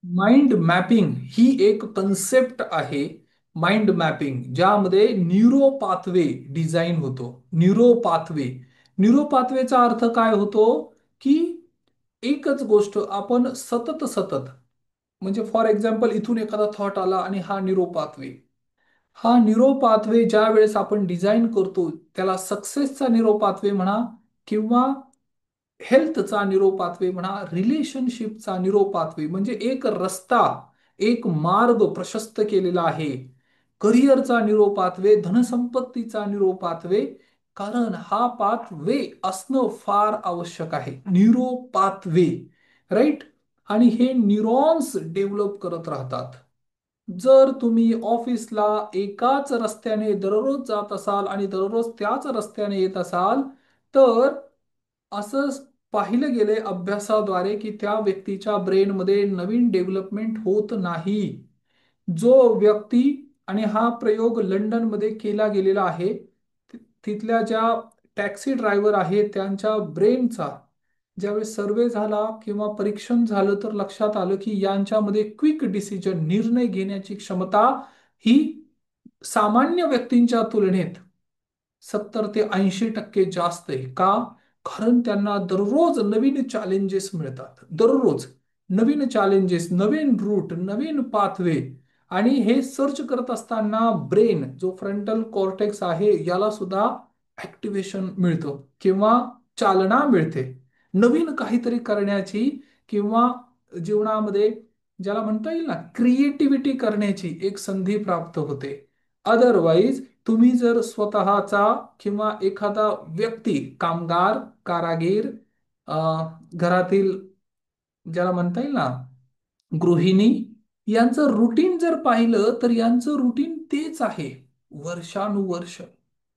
Mind mapping ही एक concept आहे. Mind mapping ज्यामध्ये न्यूरो पाथवे डिझाईन होतो. Neuro pathway. न्यूरो पाथवेचा अर्थ काय होतो? की एकच गोष्ट आपण सतत सतत, म्हणजे फॉर एक्झाम्पल इथून एखादा थॉट आला आणि हा न्यूरो पाथवे. हा न्यूरो पाथवे ज्या वेळेस आपण डिझाईन करतो त्याला सक्सेसचा न्यूरो पाथवे म्हणा, किंवा हेल्थचा न्यूरो पाथवे म्हणा, रिलेशनशिपचा न्यूरो पाथवे, म्हणजे एक रस्ता, एक मार्ग प्रशस्त केलेला आहे. करिअरचा न्यूरो पाथवे, धनसंपत्तीचा न्यूरो पाथवे. कारण हा पाथवे असणं फार आवश्यक आहे. Neuro pathway, right. आणि हे न्यूरॉन्स डेव्हलप करत राहतात. जर तुम्ही ऑफिसला एकाच रस्त्याने दररोज जात असाल आणि दररोज त्याच रस्त्याने येत असाल, तर असं पाहिलं गेले अभ्यासाद्वारे की त्या व्यक्तीच्या ब्रेनमध्ये नवीन डेव्हलपमेंट होत नाही. जो व्यक्ती, आणि हा प्रयोग लंडनमध्ये केला गेलेला आहे, तिथल्या ज्या टॅक्सी ड्रायव्हर आहेत त्यांच्या ब्रेनचा ज्यावेळेस सर्वे झाला किंवा परीक्षण झालं, तर लक्षात आलं की यांच्यामध्ये क्विक डिसिजन, निर्णय घेण्याची क्षमता ही सामान्य व्यक्तींच्या तुलनेत 70 ते 80% जास्त आहे. का? कारण त्यांना दररोज नवीन चॅलेंजेस मिळतात. दररोज नवीन चॅलेंजेस, नवीन रूट, नवीन पाथवे. आणि हे सर्च करत असताना ब्रेन, जो फ्रंटल कॉर्टेक्स आहे, याला सुद्धा ऍक्टिव्हेशन मिळतं किंवा चालना मिळते नवीन काहीतरी करण्याची, किंवा जीवनामध्ये ज्याला म्हणता येईल ना क्रिएटिव्हिटी करण्याची एक संधी प्राप्त होते. अदरवाईज तुम्ही जर स्वतःचा किंवा एखादा व्यक्ती, कामगार, कारागीर, घरातील ज्याला म्हणता येईल ना गृहिणी, यांचं रुटीन जर पाहिलं तर यांचं रुटीन तेच आहे. वर्षानुवर्ष,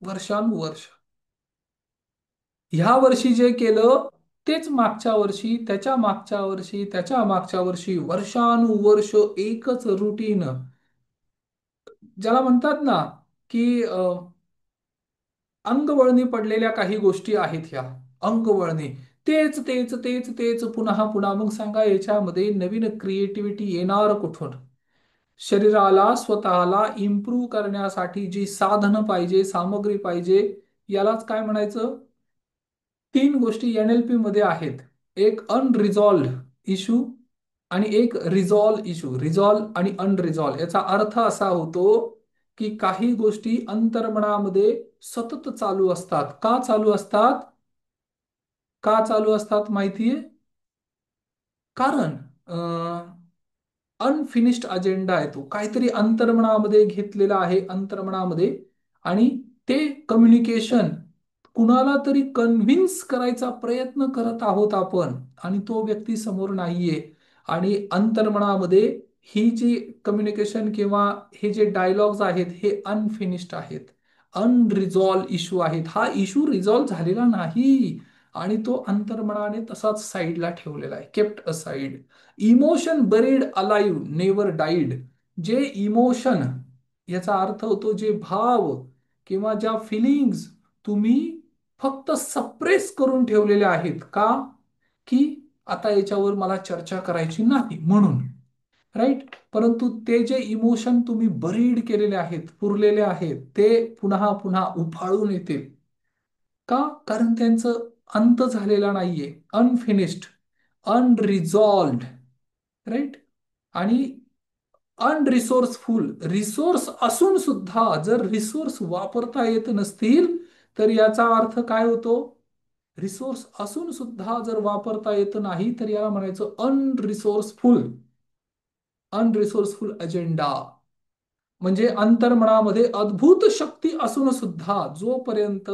वर्षानुवर्ष. ह्या वर्षी जे केलं तेच मागच्या वर्षी, त्याच्या मागच्या वर्षी, त्याच्या मागच्या वर्षी, वर्षानुवर्ष एकच रुटीन. ज्याला म्हणतात ना की अंगवळणी पडलेल्या काही गोष्टी आहेत ह्या. अंगवळणी, तेच तेच तेच तेच पुन्हा पुन्हा. मग सांगा याच्यामध्ये नवीन क्रिएटिव्हिटी येणार कुठून? शरीराला स्वतःला इम्प्रूव्ह करण्यासाठी जी साधनं पाहिजे, सामग्री पाहिजे, यालाच काय म्हणायचं? तीन गोष्टी NLP मध्ये आहेत. एक अनरिझॉल्व्ड इश्यू, आणि एक रिझॉल्व इश्यू. रिझॉल्व आणि अनरिझॉल्व याचा अर्थ असा होतो की काही गोष्टी अंतर्मनामध्ये सतत चालू असतात. का चालू असतात? का चालू असतात माहितीये? कारण अनफिनिश्ड अजेंडा आहे, तो काहीतरी अंतर्मनामध्ये घेतलेला आहे, अंतर्मनामध्ये. आणि ते कम्युनिकेशन कुणाला तरी कन्व्हिन्स करायचा प्रयत्न करत आहोत आपण, आणि तो व्यक्ती समोर नाहीये. आणि अंतर्मनामध्ये ही जी कम्युनिकेशन किंवा हे जे डायलॉग्स आहेत हे अनफिनिश्ड आहेत, अनरिझॉल्व इश्यू आहेत. हा इश्यू रिझॉल्व झालेला नाही, आणि तो अंतर्मनाने तसाच साईडला ठेवलेला आहे, kept aside. Emotion buried alive never died. जे इमोशन, याचा अर्थ होतो जे भाव किंवा ज्या फिलिंग्स तुम्ही फक्त सप्रेस करून ठेवलेल्या आहेत. का? की आता याच्यावर मला चर्चा करायची नाही म्हणून, राईट. परंतु ते जे इमोशन तुम्ही बरीड केलेले आहेत, पुरलेले आहेत, ते पुन्हा पुन्हा उफाळून येतील. का? कारण त्यांचं अंत झालेला नाहीये, अनफिनिश्ड, अनरिझॉल्व्ड, राईट. आणि अनरिसोर्सफुल, रिसोर्स असून सुद्धा जर रिसोर्स वापरता येत नसतील, तर याचा अर्थ काय होतो? रिसोर्स असून सुद्धा जर वापरता येत नाही, तर याला म्हणायचं अनरिसोर्सफुल. अनरिसोर्सफुल अजेंडा म्हणजे अंतर्मनामध्ये अद्भुत शक्ती असून सुद्धा जोपर्यंत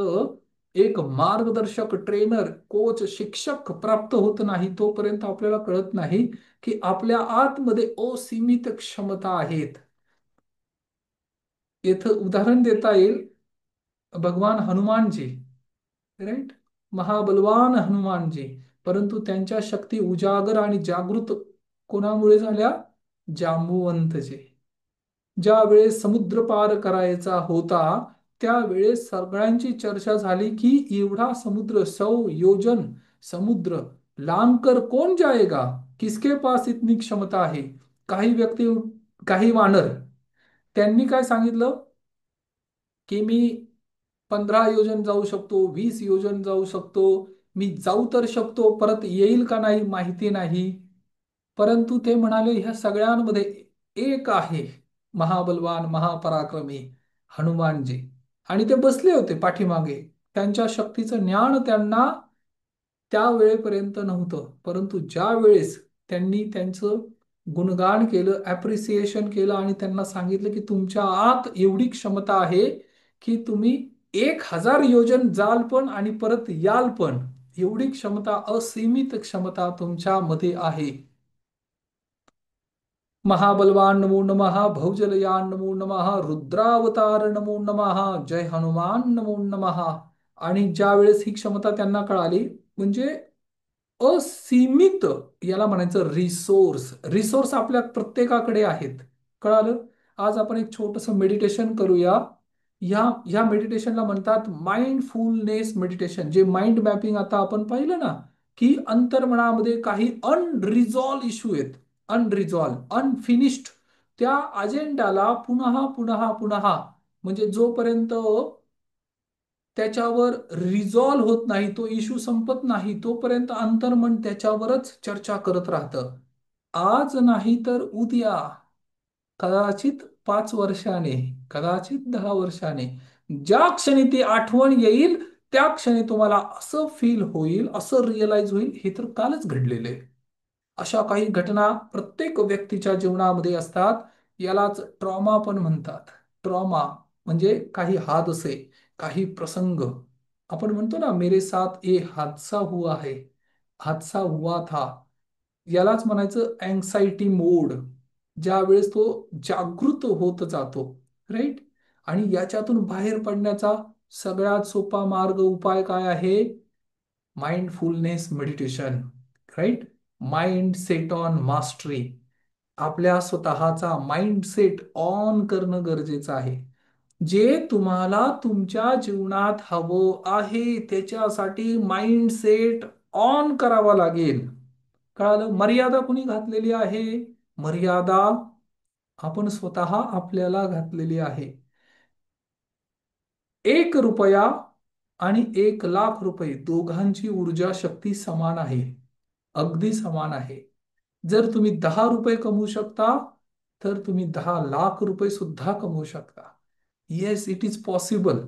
एक मार्गदर्शक, ट्रेनर, कोच, शिक्षक प्राप्त होत नाही, तोपर्यंत आपल्याला कळत नाही की आपल्या आतमध्ये असीमित क्षमता आहेत. येथं उदाहरण देता येईल भगवान हनुमानजी, राईट. महाबलवान हनुमानजी. परंतु त्यांच्या शक्ती उजागर आणि जागृत कोणामुळे झाल्या? जांबुवंतजी. ज्या वेळेस समुद्र पार करायचा होता, त्यावेळेस सगळ्यांची चर्चा झाली की एवढा समुद्र, 100 योजन समुद्र लांब कर कौन जाएगा, किसके पास इतनी क्षमता आहे. काही व्यक्ती, काही वानर, त्यांनी काय सांगितलं की मी 15 योजन जाऊ शकतो, 20 योजन जाऊ शकतो, मी जाऊ तर शकतो, परत येईल का नाही माहिती नाही. परंतु ते म्हणाले ह्या सगळ्यांमध्ये एक आहे, महाबलवान महापराक्रमी हनुमानजी. आणि ते बसले होते पाठीमागे. त्यांच्या शक्तीचं ज्ञान त्यांना त्या वेळेपर्यंत नव्हतं, परंतु ज्या वेळेस त्यांनी त्यांचं गुणगान केलं, ॲप्रिसिएशन केलं आणि त्यांना सांगितलं की तुमच्या आत एवढी क्षमता आहे की तुम्ही 1000 योजन जाल पण आणि परत याल पण, एवढी क्षमता, असीमित क्षमता तुमच्यामध्ये आहे. महाबलवान नमो नमः, भौजलयान नमो नमः, रुद्रावतार नमो नमः, जय हनुमान नमो नमः. आणि ज्या वेळेस ही क्षमता त्यांना कळाली, म्हणजे असीमित, याला म्हणायचं रिसोर्स. रिसोर्स आपल्या प्रत्येकाकडे आहेत. कळालं? आज आपण एक छोटस मेडिटेशन करूया. ह्या मेडिटेशनला म्हणतात माइंडफुलनेस मेडिटेशन. जे माइंड मॅपिंग आता आपण पाहिलं ना, की अंतर्मनामध्ये काही अनरिझॉल्व इश्यू आहेत, अनरिझॉल्व, अनफिनिश्ड, त्या अजेंडाला पुन्हा पुन्हा पुन्हा, म्हणजे जोपर्यंत त्याच्यावर रिझॉल्व होत नाही, तो इश्यू संपत नाही, तोपर्यंत अंतर्मन त्याच्यावरच चर्चा करत राहतं. आज नाही तर उद्या, कदाचित 5 वर्षाने, कदाचित 10 वर्षाने, ज्या क्षणी ती आठवण येईल त्या क्षणी तुम्हाला असं फील होईल, असं रिअलाइज होईल, हे तर कालच घडलेलं आहे. अशा काही घटना प्रत्येक व्यक्तीच्या जीवनामध्ये असतात. यालाच ट्रॉमा पण म्हणतात. ट्रॉमा म्हणजे काही हादसे, काही प्रसंग. आपण म्हणतो ना, मेरे साथ ये हादसा हुआ है, हादसा हुआ था. यालाच म्हणायचं अँक्साइटी मोड. ज्या वेळेस तो जागृत होत जातो, राईट. आणि याच्यातून बाहेर पडण्याचा सगळ्यात सोपा मार्ग, उपाय काय आहे? Mindfulness meditation, right. Mind set on mastery. आपल्या स्वतःचा माइंडसेट ऑन करणं गरजेचं आहे. जे तुम्हाला तुमच्या जीवनात हवं आहे त्याच्यासाठी माइंडसेट ऑन करावा लागेल. कळालं? मर्यादा कुणी घातलेली आहे? मर्यादा आपण स्वतः आपल्याला घातलेली आहे. 1 रुपया आणि 1 लाख रुपये दोघांची ऊर्जा शक्ती समान आहे, अगदी समान आहे. जर तुम्ही 10 रुपये कमवू शकता, तर तुम्ही 10 लाख रुपये सुद्धा कमवू शकता. Yes, it is possible.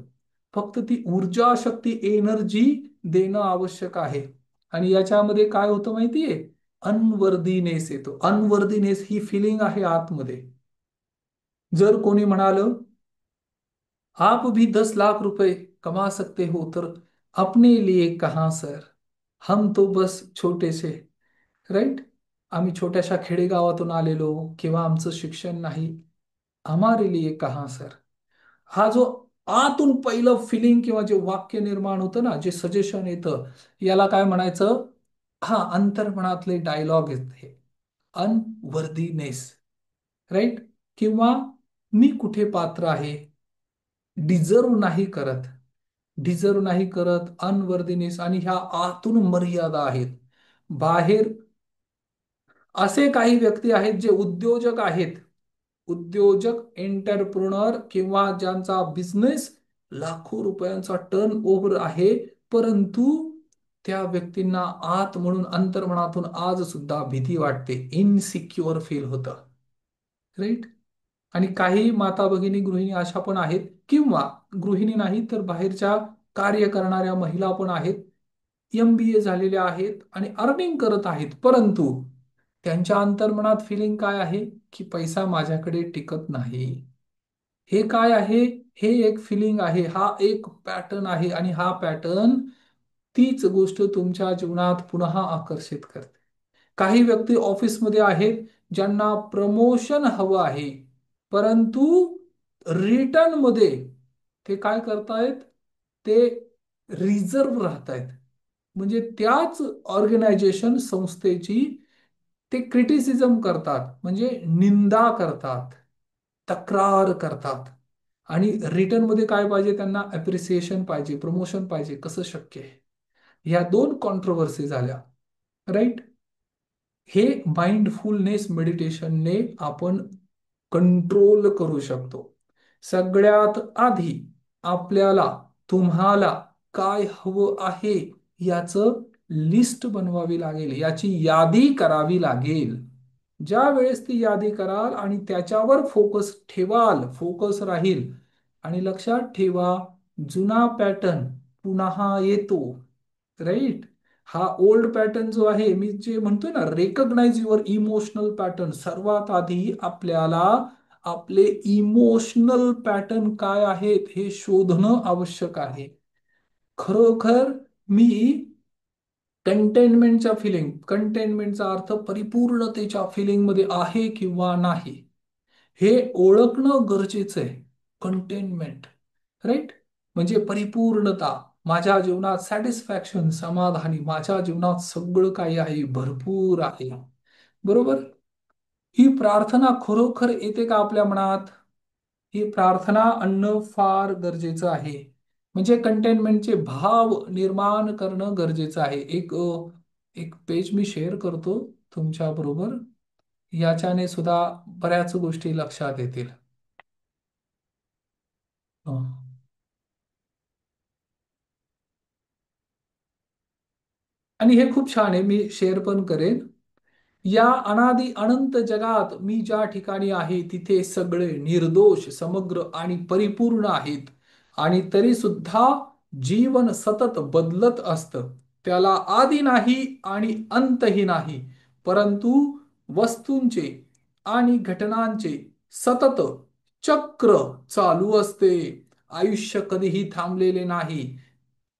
फक्त ती ऊर्जा शक्ती, एनर्जी देणं आवश्यक आहे. आणि याच्यामध्ये काय होतं माहितीये? अनवर्दीनेस येतो. अनवर्दीनेस ही फिलिंग आहे आतमध्ये. जर कोणी म्हणाल आप भी 10 लाख रुपए कमा सकते हो, तर अपने लिए कहा सर, हम तो बस छोटे से, राईट. आम्ही छोट्याशा खेडेगावातून आलेलो, किंवा आमचं शिक्षण नाही, हमारे लिए कहा सर. हा जो आतून पहिलं फिलिंग किंवा जे वाक्य निर्माण होतं ना, जे सजेशन येतं, याला काय म्हणायचं? हा, अंतर्मनातले डायलॉग आहेत हे. Unworthiness, right. किंवा मी कुठे पात्र आहे, डिझर्व नाही करत, डिझर्व नाही करत, अनवर्दीनेस. आणि ह्या आतून मर्यादा आहेत. बाहेर असे काही व्यक्ती आहेत जे उद्योजक आहेत, उद्योजक, एंटरप्रुनर, किंवा ज्यांचा बिझनेस लाखो रुपयांचा टर्न ओव्हर आहे, परंतु त्या व्यक्तींना आत म्हणून, अंतर्मनातून आज सुद्धा भीती वाटते, इनसिक्युअर फील होतं, राईट. आणि काही माता भगिनी, गृहिणी अशा पण आहेत, किंवा गृहिणी नाही तर बाहेरच्या कार्य करणाऱ्या महिला पण आहेत, MBA झालेल्या आहेत आणि अर्निंग करत आहेत, परंतु त्यांच्या अंतर्मनात फिलिंग काय आहे? की पैसा माझ्याकडे टिकत नाही. हे काय आहे? हे एक फिलिंग आहे, हा एक पॅटर्न आहे. आणि हा पॅटर्न, तीच गोष्ट तुमच्या जीवनात पुन्हा आकर्षित करते. काही व्यक्ती ऑफिसमध्ये आहेत ज्यांना प्रमोशन हवं आहे, परंतु रिटर्न मध्ये ते काय करतायत? ते रिझर्व राहतायत. म्हणजे त्याच ऑर्गनायझेशन, संस्थेची ते क्रिटिसिझम करतात, म्हणजे निंदा करतात, तक्रार करतात. आणि रिटर्न मध्ये काय पाहिजे त्यांना? अप्रिसिएशन पाहिजे, प्रमोशन पाहिजे. कसं शक्य आहे? ह्या दोन कॉन्ट्रोवर्सी झाल्या, राईट. हे माइंडफुलनेस मेडिटेशनने आपण कंट्रोल करू शकतो. सगळ्यात आधी आपल्याला, तुम्हाला काय हवं आहे याचं लिस्ट बनवावी लागेल, याची यादी करावी लागेल. ज्या वेळेस ती यादी कराल आणि त्याच्यावर फोकस ठेवाल, फोकस राहील, आणि लक्षात ठेवा, जुना पॅटर्न पुन्हा येतो. राईट. हा ओल्ड पॅटर्न जो आहे, मी जे म्हणतोय ना, रेकग्नाइज युअर इमोशनल पॅटर्न. सर्वात आधी आपल्याला आपले इमोशनल पॅटर्न काय आहेत हे शोधणं आवश्यक आहे. खरोखर मी कंटेनमेंटचा अर्थ परिपूर्णतेच्या फिलिंग मध्ये आहे किंवा नाही, हे ओळखणं गरजेचं आहे. कंटेनमेंट, राईट, म्हणजे परिपूर्णता. माझ्या जीवनात सॅटिस्फॅक्शन, समाधानी, माझ्या जीवनात सगळं काही आहे, भरपूर आहे. बरोबर. ही प्रार्थना खरोखर येते का आपल्या मनात? ही प्रार्थना आणणं फार गरजेचं आहे. म्हणजे कंटेनमेंटचे भाव निर्माण करणं गरजेचं आहे. एक पेज मी शेअर करतो तुमच्या बरोबर. याच्याने सुद्धा बऱ्याच गोष्टी लक्षात येतील. हं. आणि हे खूप छान आहे, मी शेअर पण करेन. या अनादि अनंत जगात मी ज्या ठिकाणी आहे तिथे सगळे निर्दोष, समग्र आणि परिपूर्ण आहेत. आणि तरी सुद्धा जीवन सतत बदलत असतं. त्याला आदी नाही आणि अंतही नाही, परंतु वस्तूंचे आणि घटनांचे सतत चक्र चालू असते. आयुष्य कधीही थांबलेले नाही,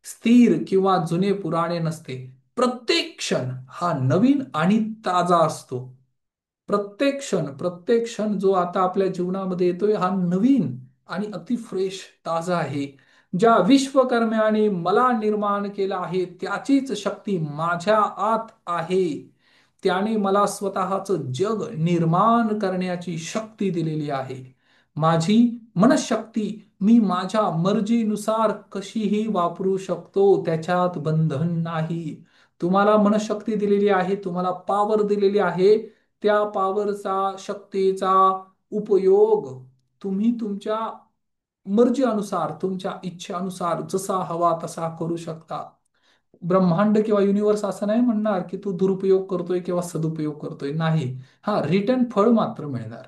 स्थिर किंवा जुने पुराणे नसते. प्रत्येक क्षण हा नवीन आणि ताजा असतो. प्रत्येक क्षण जो आता आपल्या जीवनामध्ये येतोय हा नवीन आणि अति फ्रेश, ताजा आहे. ज्या विश्वकर्म्याने मला निर्माण केलं आहे त्याचीच शक्ती माझ्या आत आहे. त्याने मला स्वतःचं जग निर्माण करण्याची शक्ती दिलेली आहे. माझी मनशक्ती मी माझ्या मर्जीनुसार कशीही वापरू शकतो, त्याच्यात बंधन नाही. तुम्हाला मनशक्ती दिलेली आहे, तुम्हाला पॉवर दिलेली आहे. त्या पॉवरचा, शक्तीचा उपयोग तुम्ही तुमच्या मर्जीनुसार, तुमच्या इच्छेनुसार जसा हवा तसा करू शकता. ब्रह्मांड किंवा युनिव्हर्स असं नाही म्हणणार की तू दुरुपयोग करतोय किंवा सदुपयोग करतोय, नाही. हा, रिटर्न फळ मात्र मिळणार.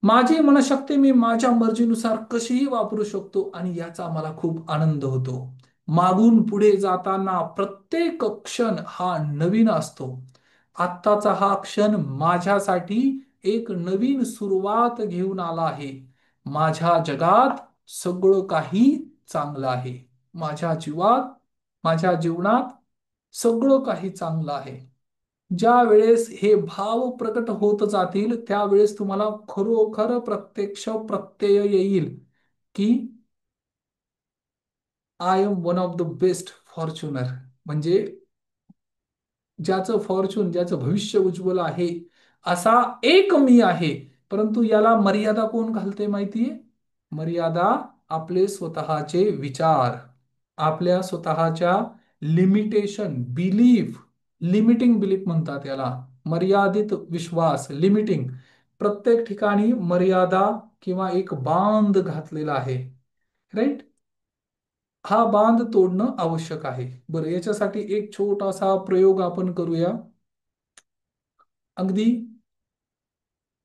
माझी मनशक्ती मी माझ्या मर्जीनुसार कशीही वापरू शकतो आणि याचा मला खूप आनंद होतो. मागून पुढे जाताना प्रत्येक क्षण हा नवीन असतो. आत्ताचा हा क्षण माझ्यासाठी एक नवीन सुरुवात घेऊन आला आहे. माझ्या जगात सगळं काही चांगलं आहे. माझ्या जीवात, माझ्या जीवनात सगळं काही चांगलं आहे. ज्या वेळेस हे भाव प्रकट होत जातील त्यावेळेस तुम्हाला खरोखर प्रत्यक्ष प्रत्यय येईल की I am one of the best fortuner. म्हणजे ज्याचं फॉर्च्यून, ज्याचं भविष्य उज्ज्वल आहे, असा एक मी आहे. परंतु याला मर्यादा कोण घालते माहितीये? मर्यादा आपले स्वतःचे विचार, आपल्या स्वतःच्या लिमिटेशन, बिलीफ, लिमिटिंग बिलीफ म्हणतात याला. मर्यादित विश्वास, लिमिटिंग. प्रत्येक ठिकाणी मर्यादा किंवा एक बांध घातलेला आहे. राईट. हा बांध तोडणं आवश्यक आहे. बरं, याच्यासाठी एक छोटासा प्रयोग आपण करूया. अगदी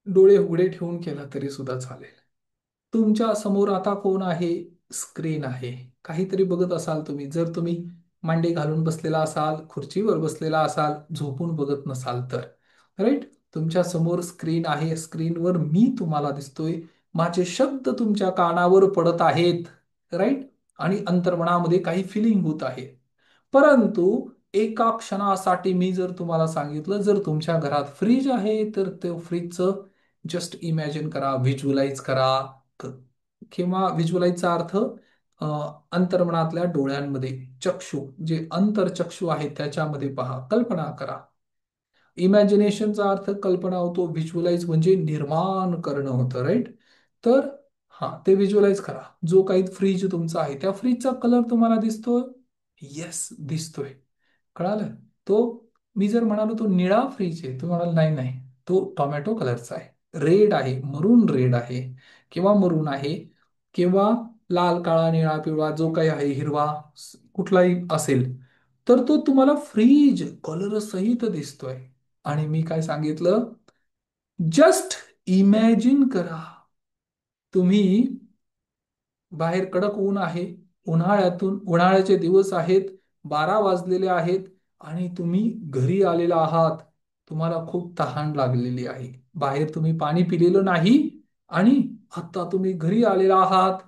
डोळे उघडे ठेवून केला तरी सुद्धा चालेल. तुमच्या समोर आता कोण आहे? स्क्रीन आहे. काहीतरी बघत असाल तुम्ही. जर तुम्ही मांडी घालून बसलेला असाल, खुर्चीवर बसलेला असाल, झोपून बघत नसाल तर. राईट. तुमच्या समोर स्क्रीन आहे. स्क्रीनवर मी तुम्हाला दिसतोय. माझे शब्द तुमच्या कानावर पडत आहेत. राईट. आणि अंतर्मनामध्ये काही फिलिंग होत आहे. परंतु एका क्षणासाठी मी जर तुम्हाला सांगितलं, जर तुमच्या घरात फ्रीज आहे तर ते फ्रीजचं जस्ट इमॅजिन करा, व्हिज्युअलाइज करा. क- किंवा व्हिज्युअलाइजचा अर्थ अंतर्मनातल्या डोळ्यांमध्ये, चक्षु जे अंतरचक्षु आहे त्याच्यामध्ये पहा, कल्पना करा. इमॅजिनेशनचा अर्थ कल्पना होतो, व्हिज्युअलाइज म्हणजे निर्माण करणं होतं. राईट. तर हा, ते व्हिज्युअलाइज करा. जो काही फ्रीज तुमचा आहे त्या फ्रीजचा कलर तुम्हाला दिसतोय? येस, दिसतोय. कळालं? तो मी जर म्हणालो तो निळा फ्रीज आहे, तो म्हणाल नाही नाही, तो टोमॅटो कलरचा आहे, रेड आहे, मरून रेड आहे, किंवा मरून आहे, किंवा लाल, काळा, निळा, पिवळा जो काही आहे, हिरवा, कुठलाही असेल, तर तो तुम्हाला फ्रीज कलर सहित दिसतोय. आणि मी काय सांगितलं, जस्ट इमॅजिन करा, तुम्ही बाहेर कडक ऊन आहे, उन्हाळ्याचे दिवस आहेत, 12 वाजलेले आहेत, आणि तुम्ही घरी आलेला आहात, तुम्हाला खूप तहान लागलेली आहे, बाहेर तुम्ही पाणी पिलेलं नाही, आणि आता तुम्ही घरी आलेला आहात,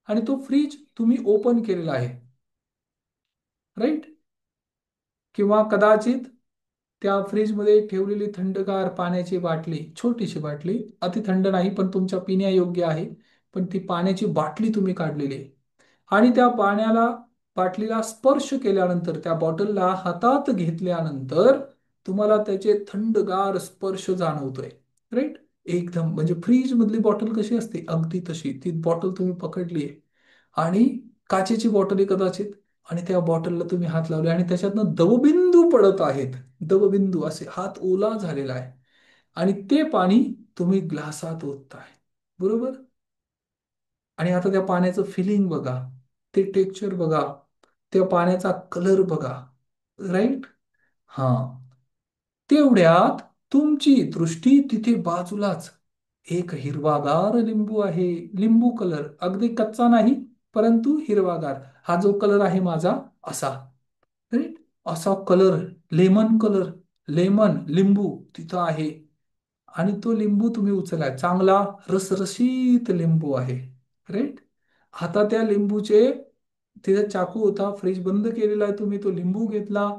आणि तो फ्रीज तुम्ही ओपन केलेला आहे, राईट? किंवा कदाचित त्या फ्रीजमध्ये ठेवलेली थंडगार पाण्याची बाटली, छोटीशी बाटली, अति थंड नाही पण तुमच्या पिण्यायोग्य आहे, पण ती पाण्याची बाटली तुम्ही काढलेली आहे, आणि त्या बाटलीला स्पर्श केल्यानंतर, त्या बॉटलला हातात घेतल्यानंतर तुम्हाला त्याचे थंडगार स्पर्श जाणवतोय, राईट? एकदम म्हणजे फ्रीज मधली बॉटल कशी असते अगदी तशी ती बॉटल तुम्ही पकडली आहे, आणि काचेची बॉटल आहे कदाचित, आणि त्या बॉटलला तुम्ही हात लावले आणि त्याच्यातनं दवबिंदू पडत आहेत, दवबिंदू असे, हात ओला झालेला आहे, आणि ते पाणी तुम्ही ग्लासात ओतताय, बरोबर? आणि आता त्या पाण्याचं फिलिंग बघा, ते टेक्स्चर बघा, त्या पाण्याचा कलर बघा, राईट? हा, तेवढ्यात तुमची दृष्टी तिथे बाजूलाच एक हिरवागार लिंबू आहे, लिंबू कलर, अगदी कच्चा नाही, परंतु हिरवागार, हा जो कलर आहे माझा असा, राईट? असा कलर, लेमन कलर, लेमन लिंबू तिथं आहे, आणि तो लिंबू तुम्ही उचलाय, चांगला रसरशीत लिंबू आहे, राईट? आता त्या लिंबूचे, तिथे चाकू होता, फ्रीज बंद केलेला आहे, तुम्ही तो लिंबू घेतला,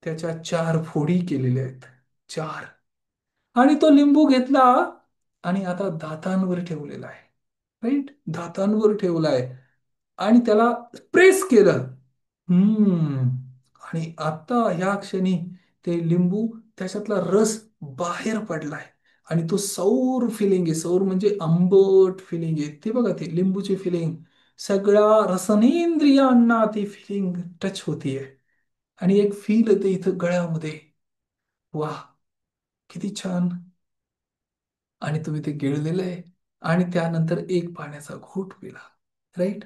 त्याच्या 4 फोडी केलेल्या आहेत, 4, आणि तो लिंबू घेतला, आणि आता दातांवर ठेवलेला आहे, राईट? दातांवर ठेवलाय, आणि त्याला प्रेस केलं. हम्म. आणि आता ह्या क्षणी ते लिंबू, त्याच्यातला रस बाहेर पडलाय, आणि तो सौर फिलिंग आहे, सौर म्हणजे आंबट फिलिंग आहे, ते बघा, ते लिंबूची फिलिंग सगळ्या रसनेंद्रियांना ती फिलिंग टच होतीये, आणि एक फील येते इथं गळ्यामध्ये. वाह, किती छान. आणि तुम्ही ते गिळलेलं आहे, आणि त्यानंतर एक पाण्याचा घोट पिला, राईट?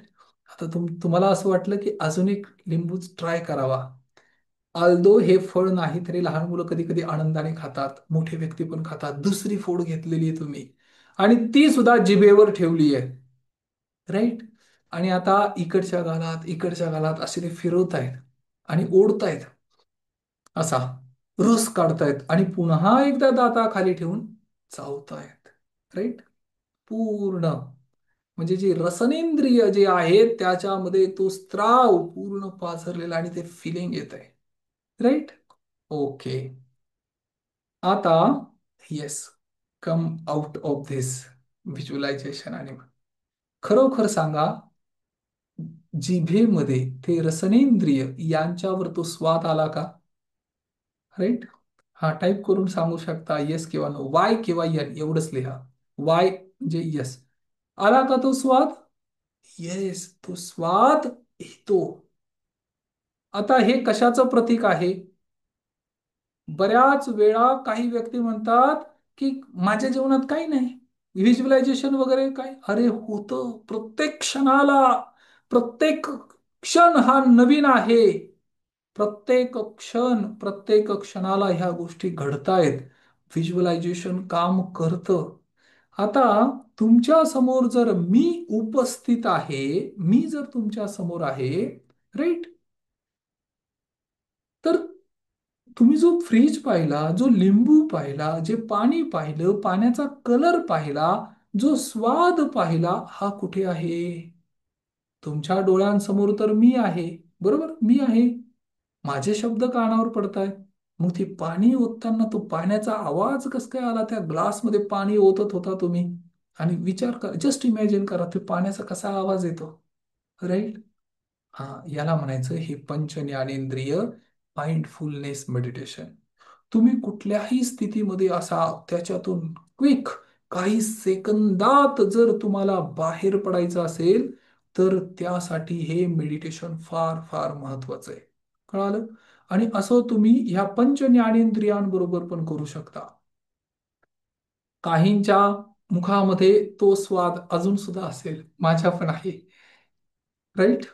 आता तुम्हाला असं वाटलं की अजून एक लिंबू ट्राय करावा. आल्दो हे फळ नाही तरी लहान मुलं कधी कधी आनंदाने खातात, मोठे व्यक्ती पण खातात, दुसरी फोड घेतलेली आहे तुम्ही, आणि ती सुद्धा जिभेवर ठेवली आहे, राईट? आणि आता इकडच्या गालात असे ते फिरवतायत, आणि ओढतायत, असा रस काढतायत, आणि पुन्हा एकदा दाताखाली ठेवून चावतायत, राईट? पूर्ण म्हणजे जी रसनेंद्रिय जे आहे त्याच्यामध्ये तो स्त्राव पूर्ण पाझरलेला, आणि ते फिलिंग येत आहे, राईट? ओके. आता yes, come out of this visualization, आणि खरोखर सांगा, जिभेमध्ये ते रसनेंद्रिय यांच्यावर तो स्वाद आला का? राईट? हा, टाईप करून सांगू शकता येस किंवा नो, वाय किंवा यन एवढंच लिहा. वाय म्हणजे येस, आला का तो स्वाद? येस, तो स्वाद येतो. आता हे कशाचं प्रतीक आहे? बऱ्याच वेळा काही व्यक्ती म्हणतात की माझ्या जीवनात काही नाही, व्हिज्युअलायझेशन वगैरे काय, अरे होतं, प्रत्येक क्षणाला, प्रत्येक क्षण हा नवीन आहे, प्रत्येक क्षणाला ह्या गोष्टी घडतायत, व्हिज्युअलायझेशन काम करतं. आता तुमच्या समोर जर मी उपस्थित आहे, मी जर तुमच्या समोर आहे, राईट? तर तुम्ही जो फ्रीज पाहिला, जो लिंबू पाहिला, जे पाणी पाहिलं, पाण्याचा कलर पाहिला, जो स्वाद पाहिला, हा कुठे आहे? तुमच्या डोळ्यांसमोर तर मी आहे, बरोबर, मी आहे, माझे शब्द कानावर पडतायत, मग ते पाणी ओतताना तो पाण्याचा आवाज कस काय आला? त्या ग्लासमध्ये पाणी ओतत होता तुम्ही, आणि विचार करा, जस्ट इमॅजिन करा, ते पाण्याचा कसा आवाज येतो, राईट? हा, याला म्हणायचं हे पंच ज्ञानेंद्रिय माइंडफुलनेस मेडिटेशन. तुम्ही कुठल्याही स्थितीमध्ये असा, त्याच्यातून क्विक, काही सेकंदात जर तुम्हाला बाहेर पडायचं असेल, तर त्यासाठी हे मेडिटेशन फार फार महत्वाचं आहे, कळालं? आणि असं तुम्ही ह्या पंच ज्ञानेंद्रियांबरोबर पण करू शकता. काहींच्या मुखामध्ये तो स्वाद अजून सुद्धा असेल, माझ्या पण आहे. राईट.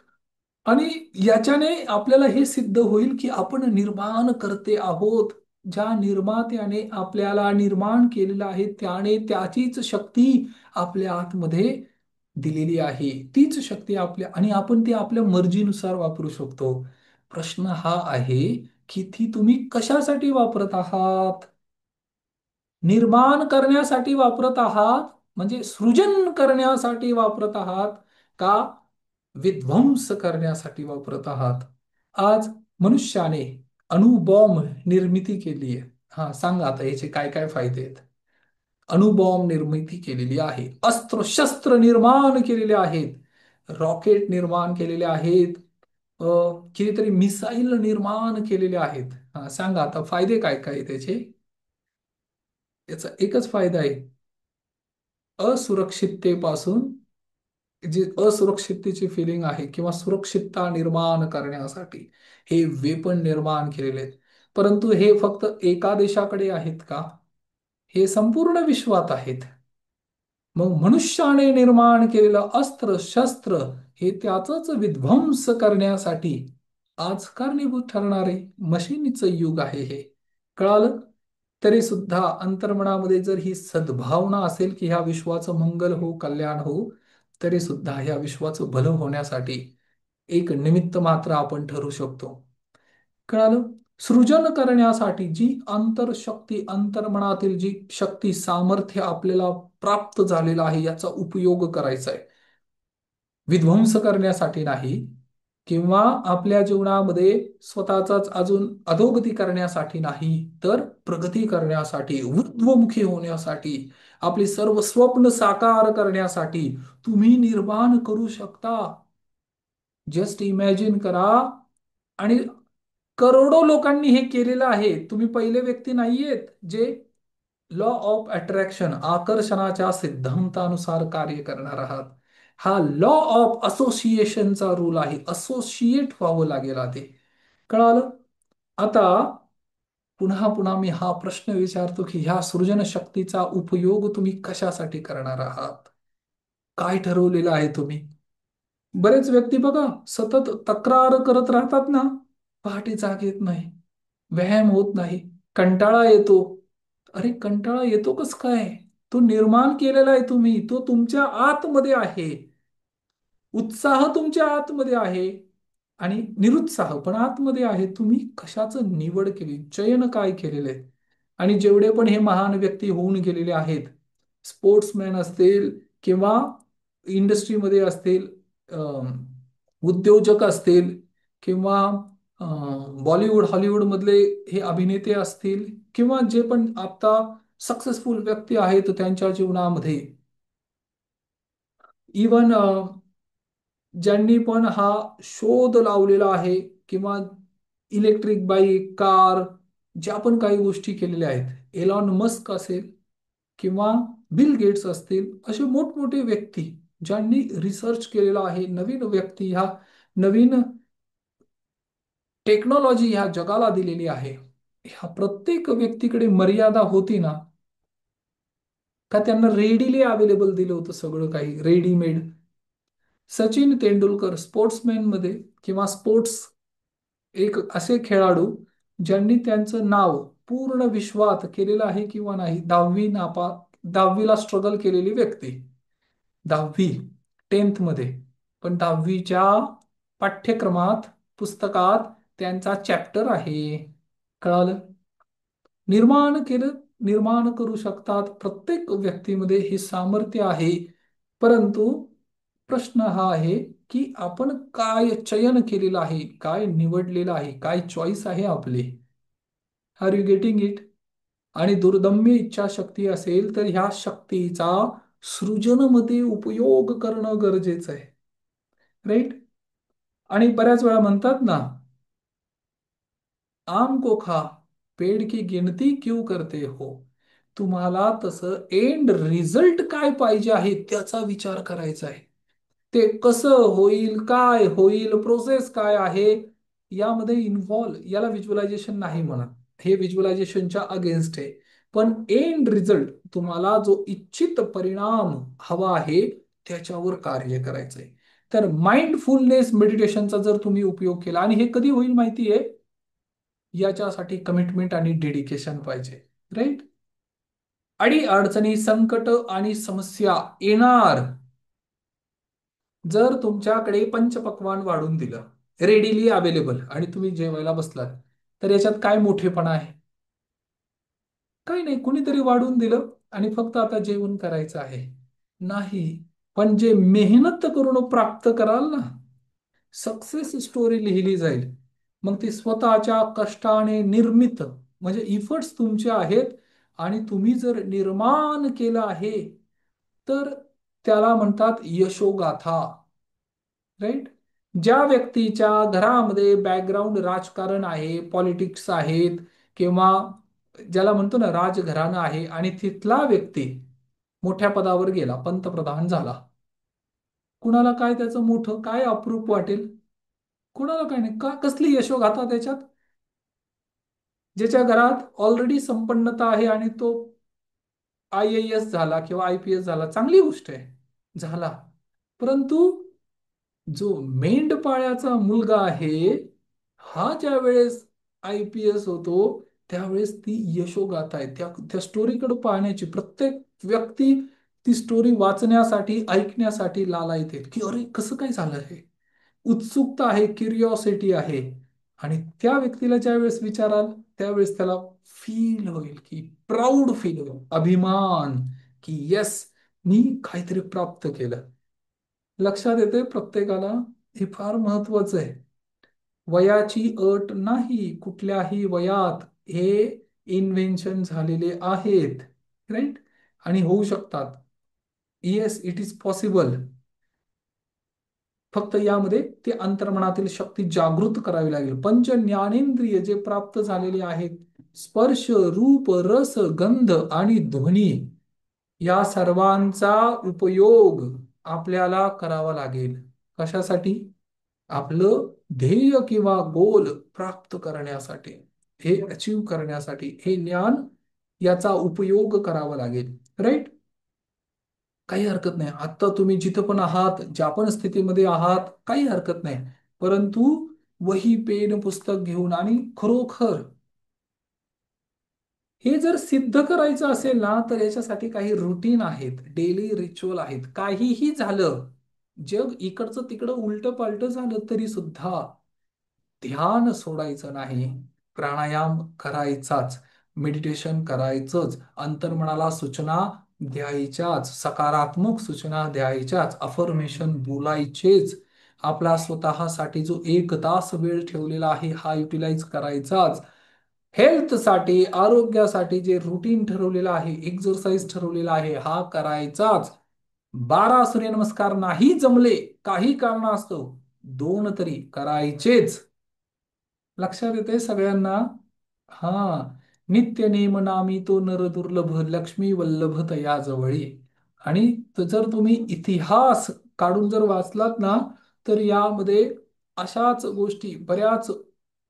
आणि याच्याने आपल्याला हे सिद्ध होईल की आपण निर्माण करते आहोत. ज्या निर्मात्याने आपल्याला निर्माण केलेलं आहे त्याने त्याचीच शक्ती आपल्या आतमध्ये दिलेली आहे. तीच शक्ती आपल्या, आणि आपण ती आपल्या मर्जीनुसार वापरू शकतो. प्रश्न हा आहे की ती तुम्ही कशासाठी वापरत आहात? निर्माण करण्यासाठी वापरत आहात, म्हणजे सृजन करण्यासाठी वापरत आहात, का विध्वंस करण्यासाठी वापरत आहात? आज मनुष्याने अणुबॉम्ब निर्मिती केली आहे. हा, सांगा आता याचे काय काय फायदे आहेत. अणुबॉम्ब निर्मिती केलेली आहे, अस्त्र शस्त्र निर्माण केलेले आहेत, रॉकेट निर्माण केलेले आहेत, अ, कितीतरी मिसाईल निर्माण केलेले आहेत. हा, सांगा आता फायदे काय काय आहे त्याचे. याचा एकच फायदा आहे, असुरक्षिततेपासून, जी असुरक्षिततेची फिलिंग आहे किंवा सुरक्षितता निर्माण करण्यासाठी हे वेपन निर्माण केलेले आहेत. परंतु हे फक्त एका देशाकडे आहेत का? हे संपूर्ण विश्वात आहेत. मग मनुष्याने निर्माण केलेलं अस्त्र शस्त्र हे त्याचंच विध्वंस करण्यासाठी आज कारणीभूत ठरणारे मशिनीचं युग आहे हे. कळालं? तरी सुद्धा अंतर्मनामध्ये जर ही सद्भावना असेल की ह्या विश्वाचं मंगल हो, कल्याण हो, तरी सुद्धा ह्या विश्वाचं भलं होण्यासाठी एक निमित्त मात्र आपण ठरू शकतो. कळालं? सृजन करण्यासाठी जी अंतरशक्ती, अंतर्मनातील जी शक्ती सामर्थ्य आपल्याला प्राप्त झालेलं आहे याचा उपयोग करायचा आहे. विध्वंस करण्यासाठी नाही, किंवा आपल्या जीवनामध्ये स्वतःचाच अजून अधोगती करण्यासाठी नाही, तर प्रगती करण्यासाठी, ऊर्ध्वमुखी होण्यासाठी, आपली सर्व स्वप्न साकार करण्यासाठी तुम्ही निर्माण करू शकता. जस्ट इमॅजिन करा. आणि करोडो लोकांनी हे केलेलं आहे. तुम्ही पहिले व्यक्ती नाहीयेत जे लॉ ऑफ अट्रॅक्शन, आकर्षणाच्या सिद्धांतानुसार कार्य करणार आहात. हा लॉ ऑफ असोसिएशनचा रूल आहे. असोसिएट व्हावं लागेल आधी. कळालं? आता पुन्हा पुन्हा मी हा प्रश्न विचारतो की ह्या सृजन शक्तीचा उपयोग तुम्ही कशासाठी करणार आहात? काय ठरवलेलं आहे तुम्ही? बरेच व्यक्ती बघा सतत तक्रार करत राहतात ना, पहाटे जाग येत नाही, व्यायाम होत नाही, कंटाळा येतो. अरे कंटाळा येतो कस काय? तो निर्माण केलेला आहे तुम्ही, तो तुमच्या आतमध्ये आहे. उत्साह तुमच्या आतमध्ये आहे आणि निरुत्साह पण आतमध्ये आहे. तुम्ही कशाचं निवड केली, चयन काय केलेलं आहे? आणि जेवढे पण हे महान व्यक्ती होऊन गेलेले आहेत, स्पोर्ट्समॅन असतील किंवा इंडस्ट्रीमध्ये असतील, उद्योजक असतील किंवा बॉलिवूड हॉलिवूड मधले हे अभिनेते असतील, किंवा जे पण आता सक्सेसफुल व्यक्ती आहेत त्यांच्या जीवनामध्ये, इवन ज्यांनी पण हा शोध लावलेला आहे, किंवा इलेक्ट्रिक बाईक, कार, ज्या पण काही गोष्टी केलेल्या आहेत, एलॉन मस्क असेल किंवा बिल गेट्स असतील, असे मोठमोठे व्यक्ती ज्यांनी रिसर्च केलेला आहे, नवीन व्यक्ती, ह्या नवीन टेक्नॉलॉजी ह्या जगाला दिलेली आहे. ह्या प्रत्येक व्यक्तीकडे मर्यादा होती ना, का त्यांना रेडीली अवेलेबल दिलं होतं सगळं काही रेडीमेड? सचिन तेंडुलकर स्पोर्ट्समॅन मध्ये किंवा स्पोर्ट्स, एक असे खेळाडू ज्यांनी त्यांचं नाव पूर्ण विश्वात केलेलं आहे किंवा नाही. 10वीला स्ट्रगल केलेली व्यक्ती, 10वी 10th मध्ये, पण 10वीच्या पाठ्यक्रमात, पुस्तकात त्यांचा चॅप्टर आहे. कळालं? निर्माण केलं, निर्माण करू शकतात. प्रत्येक व्यक्तीमध्ये हे सामर्थ्य आहे. परंतु प्रश्न हा आहे की आपण काय चयन केलेलं आहे, काय निवडलेलं आहे, काय चॉईस आहे आपली. Are you getting it? आणि दुर्दम्य इच्छाशक्ती असेल तर ह्या शक्तीचा सृजनमध्ये उपयोग करणं गरजेचं आहे. राईट? आणि बऱ्याच वेळा म्हणतात ना, आम को खा, पेड़ की गिनती क्यों करते हो? तुम्हाला तसं एंड रिझल्ट काय पाहिजे आहे त्याचा विचार करायचा आहे. ते कसं होईल, काय होईल, प्रोसेस काय आहे, यामध्ये इन्व्हॉल्व, याला व्हिज्युअलायझेशन नाही म्हणत. हे व्हिज्युअलायझेशनच्या अगेन्स्ट आहे. पण एंड रिझल्ट, तुम्हाला जो इच्छित परिणाम हवा आहे त्याच्यावर कार्य करायचंय. तर माइंडफुलनेस मेडिटेशनचा जर तुम्ही उपयोग केला, आणि हे कधी होईल माहितीये, याच्यासाठी कमिटमेंट आणि डेडिकेशन पाहिजे. राईट. अडी अडचणी, संकट आणि समस्या येणार. जर तुमच्याकडे पंचपक्वान वाढून दिलं, रेडीली अवेलेबल, आणि तुम्ही जेवायला बसलात, तर याच्यात काय मोठेपणा आहे? काही नाही, कुणीतरी वाढून दिलं आणि फक्त आता जेवण करायचं आहे. नाही. पण जे मेहनत करून प्राप्त कराल ना, सक्सेस स्टोरी लिहिली जाईल. मग ती स्वतःच्या कष्टाने निर्मित, म्हणजे इफर्ट्स तुमचे आहेत, आणि तुम्ही जर निर्माण केलं आहे, तर त्याला म्हणतात यशोगाथा. राईट. ज्या व्यक्तीच्या घरामध्ये बॅकग्राऊंड राजकारण आहे, पॉलिटिक्स आहेत, किंवा ज्याला म्हणतो ना राजघराणं आहे, आणि तिथला व्यक्ती मोठ्या पदावर गेला, पंतप्रधान झाला, कुणाला काय त्याचं मोठं काय अप्रूप वाटेल? कुणाला काय नाही. का कसली यशोगाथा त्याच्यात? ज्याच्या घरात ऑलरेडी संपन्नता आहे आणि तो IAS झाला किंवा IPS झाला, चांगली गोष्ट आहे, झाला. परंतु जो मेंढपाळाचा मुलगा आहे, हा ज्या वेळेस IPS होतो, त्यावेळेस ती यशोगाथा आहे. त्या त्या स्टोरीकडे पाहण्याची प्रत्येक व्यक्ती ती स्टोरी वाचण्यासाठी, ऐकण्यासाठी लालायते, की अरे कसं काय झालं हे. उत्सुकता आहे, क्युरिओसिटी आहे. आणि त्या व्यक्तीला ज्या वेळेस विचाराल, त्यावेळेस त्याला फील होईल, की प्राऊड फील होईल, अभिमान, की येस, मी काहीतरी प्राप्त केलं. लक्षात येते प्रत्येकाला? हे फार महत्वाचं आहे. वयाची अट नाही, कुठल्याही वयात हे इन्व्हेन्शन झालेले आहेत. राईट. आणि होऊ शकतात. Yes, it is possible. फक्त यामध्ये ते अंतर्मनातील शक्ती जागृत करावी लागेल. पंच ज्ञानेंद्रिय जे प्राप्त झालेले आहेत, स्पर्श, रूप, रस, गंध आणि ध्वनी, या सर्वांचा उपयोग आपल्याला करावा लागेल. कशासाठी? आपलं ध्येय किंवा गोल प्राप्त करण्यासाठी, हे अचीव करण्यासाठी, हे ज्ञान, याचा उपयोग करावा लागेल. राईट. काही हरकत नाही. आता तुम्ही जिथं पण आहात, ज्या पण स्थितीमध्ये आहात, काही हरकत नाही. परंतु वही, पेन, पुस्तक घेऊन, आणि खरोखर हे जर सिद्ध करायचं असेल ना, तर याच्यासाठी काही रुटीन आहेत, डेली रिच्युअल आहेत. काहीही झालं, जग इकडचं तिकडं उलट पालट झालं तरी सुद्धा ध्यान सोडायचं नाही. प्राणायाम करायचाच, मेडिटेशन करायचंच, अंतर्मनाला सूचना द्यायच्याच, सकारात्मक सूचना द्यायच्याच, अफर्मेशन बोलायचेच. आपला स्वतःसाठी जो 1 तास वेळ ठेवलेला आहे, हा युटिलाइज करायचाच. हेल्थसाठी, आरोग्यासाठी जे रुटीन ठरवलेलं आहे, एक्सरसाइज ठरवलेला आहे, हा करायचाच. 12 सूर्यनमस्कार नाही जमले, काही कारणास्तव, 2 तरी करायचेच. लक्षात येते सगळ्यांना? हा. नित्य नेम नामी तो नर दुर्लभ, लक्ष्मी वल्लभ तया जवळी. आणि जर तुम्ही इतिहास काढून जर वाचलात ना, तर यामध्ये अशाच गोष्टी बऱ्याच,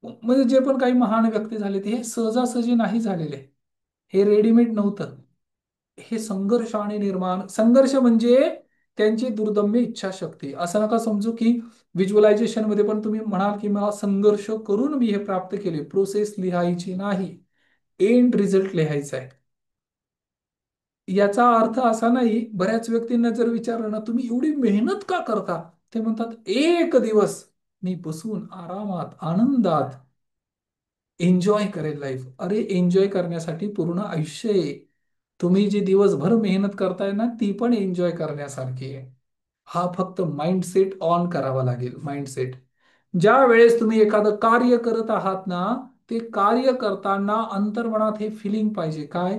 म्हणजे जे पण काही महान व्यक्ती झाले, ते हे सहजासहजी नाही झालेले. हे रेडीमेड नव्हतं. हे संघर्षाने निर्माण, संघर्ष म्हणजे त्यांची दुर्दम्य इच्छाशक्ती. असं नका समजू की व्हिज्युअलायझेशन मध्ये पण तुम्ही म्हणाल की मला संघर्ष करून मी हे प्राप्त केले. प्रोसेस लिहायची नाही, एंड रिझल्ट लिहायचा आहे. याचा अर्थ असा नाही, बऱ्याच व्यक्तींना जर विचारलं ना, तुम्ही एवढी मेहनत का करता, ते म्हणतात एक दिवस मी बसून आरामात, आनंदात एन्जॉय करेल लाईफ. अरे एन्जॉय करण्यासाठी पूर्ण आयुष्य आहे. तुम्ही जी दिवसभर मेहनत करताय ना, ती पण एन्जॉय करण्यासारखी आहे. हा फक्त माइंडसेट ऑन करावा लागेल. माइंडसेट, ज्या वेळेस तुम्ही एखादं कार्य करत आहात ना, ते कार्य करताना अंतर्मनात हे फिलिंग पाहिजे. काय?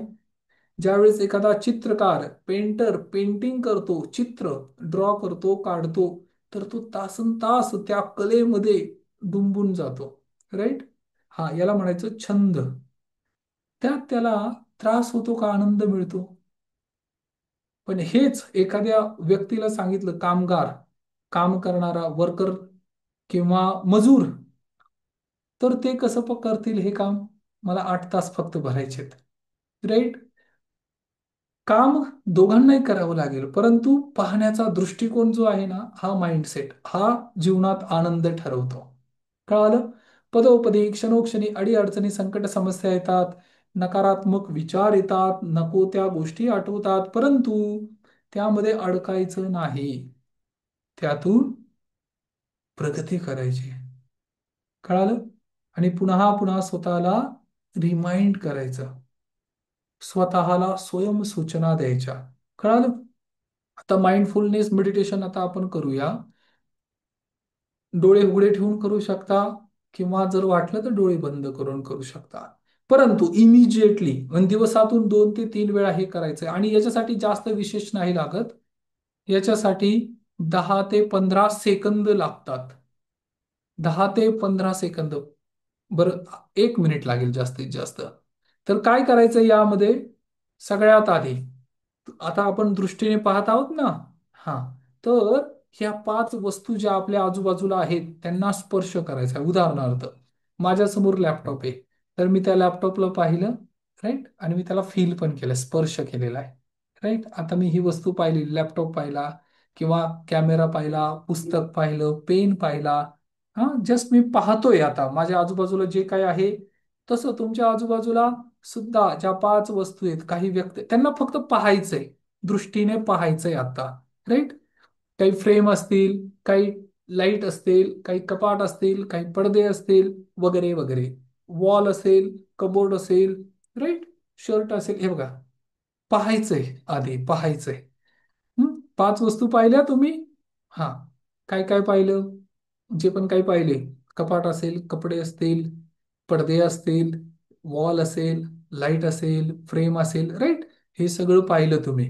ज्यावेळेस एखादा चित्रकार, पेंटर पेंटिंग करतो, चित्र ड्रॉ करतो, काढतो, तर तो तासन तास त्या कलेमध्ये डुंबून जातो. राईट. हा, याला म्हणायचं छंद. त्यात त्याला त्रास होतो का आनंद मिळतो? पण हेच एखाद्या व्यक्तीला सांगितलं, कामगार, काम करणारा वर्कर किंवा मजूर, तर ते कसं करतील हे काम? मला 8 तास फक्त भरायचेत. राईट? काम दोघांनाही करावं लागेल, परंतु पाहण्याचा दृष्टिकोन जो आहे ना, हा माइंडसेट हा जीवनात आनंद ठरवतो. कळालं? पदोपदी क्षणोक्षणी अडीअडचणी संकट समस्या येतात, नकारात्मक विचार येतात, नको त्या गोष्टी आठवतात, परंतु त्यामध्ये अडकायचं नाही. त्यातून प्रगती करायची. कळालं? आणि पुन्हा पुन्हा स्वतःला रिमाइंड करायचं, स्वतःला स्वयंसूचना द्यायच्या. कळालं? आता माइंडफुलनेस मेडिटेशन आता आपण करूया. डोळे उघडे ठेवून करू शकता, किंवा जर वाटलं तर डोळे बंद करून करू शकता. परंतु इमिजिएटली म्हणजे दिवसातून 2 ते 3 वेळा हे करायचंय, आणि याच्यासाठी जास्त विशेष नाही लागत. याच्यासाठी 10 ते 15 सेकंद लागतात. 10 ते 15 सेकंद. बरं, 1 मिनिट लागेल जास्तीत जास्त. तर काय करायचं यामध्ये? सगळ्यात आधी आता आपण दृष्टीने पाहत आहोत ना. हा. तर ह्या 5 वस्तू ज्या आपल्या आजूबाजूला आहेत त्यांना स्पर्श करायचा आहे. उदाहरणार्थ, माझ्यासमोर लॅपटॉप आहे, तर मी त्या लॅपटॉपला पाहिलं. राईट? आणि मी त्याला फील पण केलं, स्पर्श केलेला आहे. राईट? आता मी ही वस्तू पाहिली, लॅपटॉप पाहिला, किंवा कॅमेरा पाहिला, पुस्तक पाहिलं, पेन पाहिला. हा, जस्ट मी पाहतोय आता माझ्या आजूबाजूला जे काय आहे. तसं तुमच्या आजूबाजूला सुद्धा ज्या 5 वस्तू आहेत, काही व्यक्ती त्यांना फक्त पाहायचंय, दृष्टीने पाहायचंय आता. राईट? काही फ्रेम असतील, काही लाईट असतील, काही कपाट असतील, काही पडदे असतील, वगैरे वगैरे. वॉल असेल, कबोर्ड असेल. राईट? शर्ट असेल, हे बघा. पाहायचंय, आधी पाहायचंय. 5 वस्तू पाहिल्या तुम्ही? हा. काय काय पाहिलं? जे पण काही पाहिले, कपाट असेल, कपडे असतील, पडदे असतील, वॉल असेल, लाईट असेल, फ्रेम असेल. राईट? हे सगळं पाहिलं तुम्ही.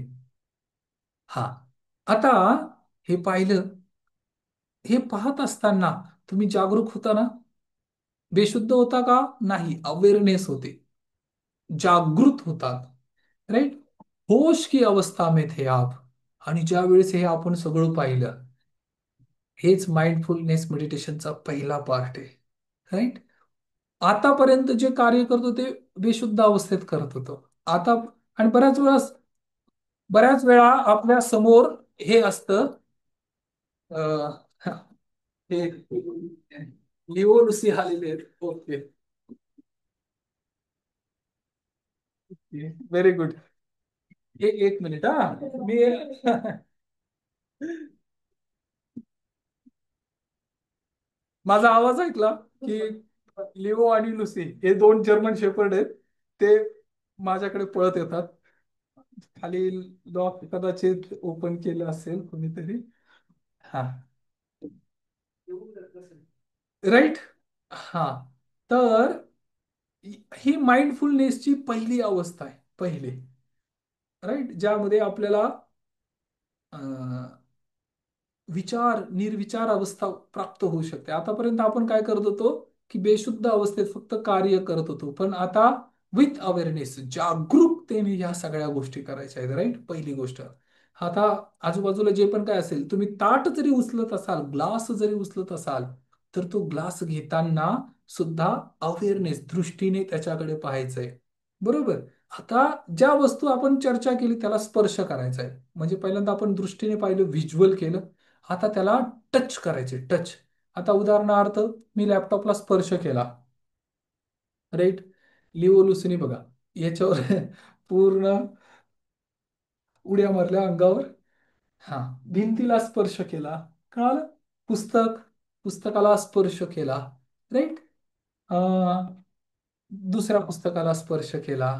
हा. आता हे पाहिलं, हे पाहत असताना तुम्ही जागरूक होता ना? बेशुद्ध होता का? नाही, अवेअरनेस होते, जागृत होतात. राईट? होश की अवस्था में थे आप. आणि ज्या वेळेस हे आपण सगळं पाहिलं, हेच माइंडफुलनेस मेडिटेशनचा पहिला पार्ट आहे. राईट? आतापर्यंत जे कार्य करतो ते बेशुद्ध अवस्थेत करत होतो. आता, आणि बऱ्याच वेळा आपल्या समोर हे असतं. अं, हे लिओ लुसी आलेले आहेत. ओके. Very good. एक मिनिट हा. मी माझा आवाज ऐकला की लिओ आणि लुसी हे 2 जर्मन शेपर्ड आहेत. ते माझ्याकडे पळत येतात. खाली लॉक कदाचित ओपन केलं असेल कोणीतरी. हा. राईट? हा. तर ही माइंडफुलनेसची पहिली अवस्था आहे, पहिली. राईट? ज्यामध्ये आपल्याला निर्विचार अवस्था प्राप्त होऊ शकते. आतापर्यंत आपण काय करत होतो, की बेशुद्ध अवस्थेत फक्त कार्य करत होतो, पण आता विथ अवेअरनेस, जागरूकतेने ह्या सगळ्या गोष्टी करायच्या आहेत. राईट? पहिली गोष्ट. आता आजूबाजूला जे पण काय असेल, तुम्ही ताट जरी उचलत असाल, ग्लास जरी उचलत असाल, तर तो ग्लास घेताना सुद्धा अवेअरनेस, दृष्टीने त्याच्याकडे पाहायचंय. बरोबर? आता ज्या वस्तू आपण चर्चा केली त्याला स्पर्श करायचा आहे, म्हणजे पहिल्यांदा आपण दृष्टीने पाहिलं, व्हिज्युअल केलं. आता त्याला टच करायचे, टच. आता उदाहरणार्थ, मी लॅपटॉपला स्पर्श केला. राईट? लिओ लुसीनी बघा, याच्यावर पूर्ण उड्या मारल्या अंगावर. हा. भिंतीला स्पर्श केला. कळालं? पुस्तक पुस्तकाला स्पर्श केला. राईट? दुसऱ्या पुस्तकाला स्पर्श केला.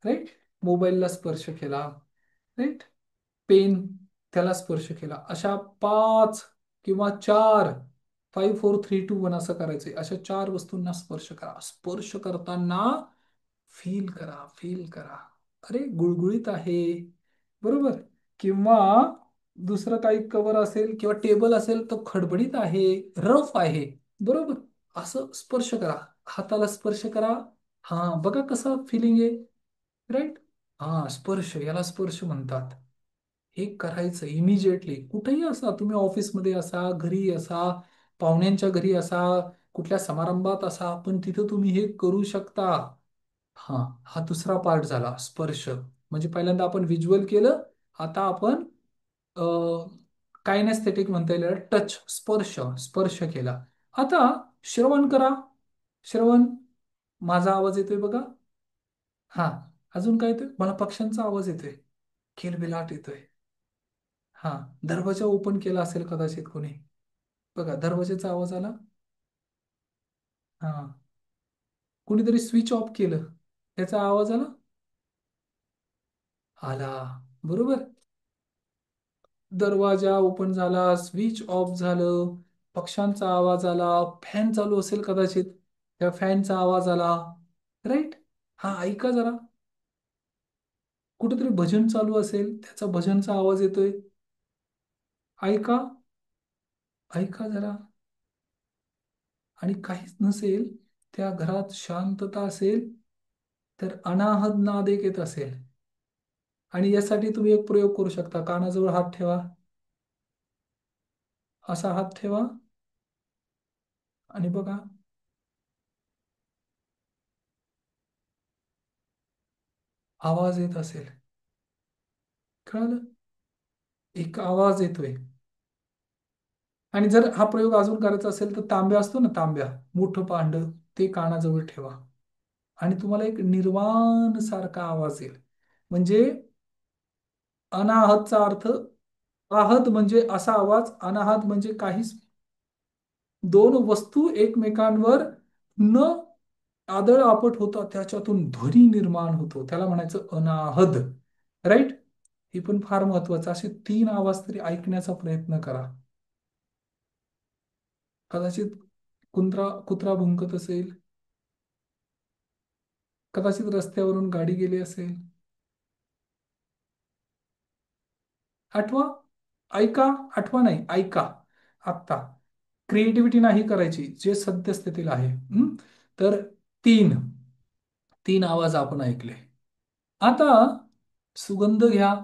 राईट? मोबाईलला स्पर्श केला. राईट? पेन, त्याला स्पर्श केला. अशा 5 किंवा 4, 5 4 3 2 1 असं करायचंय. अशा 4 वस्तूंना स्पर्श करा. स्पर्श करताना फील करा, फील करा. अरे, गुळगुळीत आहे. बरोबर? किंवा दुसरं काही कवर असेल किंवा टेबल असेल तर खडबडीत आहे, रफ आहे. बरोबर? असं स्पर्श करा. हाताला स्पर्श करा. हा, बघा कसं फिलिंग आहे. राईट? हा, स्पर्श, याला स्पर्श म्हणतात. हे करायचं इमिजिएटली. कुठेही असा, तुम्ही ऑफिसमध्ये असा, घरी असा, पाहुण्यांच्या घरी असा, कुठल्या समारंभात असा पण तिथं तुम्ही हे करू शकता. हा, हा दुसरा पार्ट झाला स्पर्श. म्हणजे पहिल्यांदा आपण व्हिज्युअल केलं, आता आपण कायनेस्थेटिक म्हणता येईल, टच, स्पर्श, स्पर्श केला. आता श्रवण करा. श्रवण, माझा आवाज येतोय बघा. हा, अजून काय येतोय? मला पक्ष्यांचा आवाज येतोय, किलबिलाट येतोय. हा, दरवाजा ओपन केला असेल कदाचित कोणी. बघा, दरवाजाचा आवाज आला. हा, कुणीतरी स्विच ऑफ केलं, त्याचा आवाज आला. आला, बरोबर. दरवाजा ओपन झाला, स्विच ऑफ झालं, पक्ष्यांचा आवाज आला, फॅन चालू असेल कदाचित, त्या फॅनचा आवाज आला. राईट. हा, ऐका जरा. कुठेतरी भजन चालू असेल, त्याचा भजनचा आवाज येतोय. ऐका, ऐका जरा. आणि काहीच नसेल, त्या घरात शांतता असेल, तर अनाहत नाद एक येत असेल. आणि यासाठी तुम्ही एक प्रयोग करू शकता. कानाजवळ हात ठेवा, असा हात ठेवा, आणि बघा, आवाज येत असेल. कळालं? एक आवाज येतोय. आणि जर हा प्रयोग अजून करायचा असेल तर तांब्या असतो ना, तांब्या, मोठं भांड, ते कानाजवळ ठेवा. आणि तुम्हाला एक निर्वाण सारखा आवाज येईल. म्हणजे अनाहतचा अर्थ, आहत म्हणजे असा आवाज, अनाहत म्हणजे काहीच, दोन वस्तू एकमेकांवर न आदळ आपट होता त्याच्यातून ध्वनी निर्माण होतो, त्याला म्हणायचं अनाहद. राईट. ही पण फार महत्वाचं. असे तीन आवाज तरी ऐकण्याचा प्रयत्न करा. कदाचित कुत्रा भुंकत असेल, कदाचित रस्त्यावरून गाडी गेली असेल. आठवा, ऐका. आठवा नाही, ऐका आत्ता. क्रिएटिव्हिटी नाही करायची, जे सद्यस्थितीला आहे. तर तीन, तीन आवाज आपण ऐकले. आता सुगंध घ्या.